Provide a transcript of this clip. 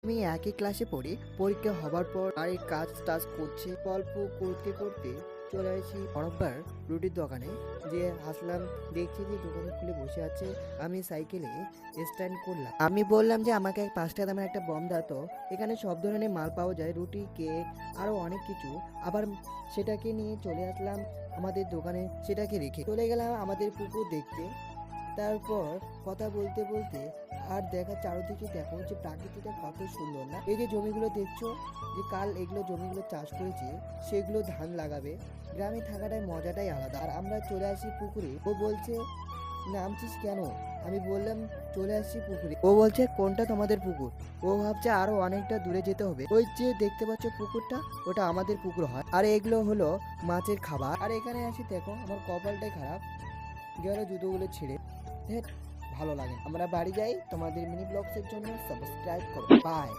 আমি একই ক্লাসে পড়ি। পরীক্ষা হবার পর বাড়ির কাজ টাজ করছে, গল্প করতে করতে চলে আসি অনেকবার রুটির দোকানে। যে আসলাম, দেখছি যে দোকানে খুলে বসে আছে। আমি সাইকেলে স্ট্যান্ড করলাম। আমি বললাম যে আমাকে 5 টাকা দামের একটা বম দাও তো। এখানে সব ধরনের মাল পাওয়া যায়, রুটি, কেক, আরো অনেক কিছু। আবার সেটাকে নিয়ে চলে আসলাম আমাদের দোকানে, সেটাকে রেখে চলে গেলাম আমাদের পুকুর দেখতে। তারপর কথা বলতে বলতে আর দেখা, চারদিকে দেখো যে প্রাকৃতিকটা কত সুন্দর না। এই যে জমিগুলো দেখছো, যে কাল এগুলো জমিগুলো চাষ করেছে, সেগুলো ধান লাগাবে। গ্রামে থাকাটাই মজাটাই আলাদা। আর আমরা চলে আসি পুকুরে। ও বলছে নামছিস কেন? আমি বললাম চলে আসছি পুকুরে। ও বলছে কোনটা তোমাদের পুকুর? ও ভাবছে আরো অনেকটা দূরে যেতে হবে। ওই যে দেখতে পাচ্ছ পুকুরটা, ওটা আমাদের পুকুর হয়। আর এগুলো হলো মাছের খাবার। আর এখানে আসি, দেখো আমার কপালটাই খারাপ, গেল জুতোগুলো ছিঁড়ে। ধ্যাৎ, ভালো লাগে না। আমরা বাড়ি যাই। তোমাদের মিনি ব্লগসের জন্য সাবস্ক্রাইব করো। বাই।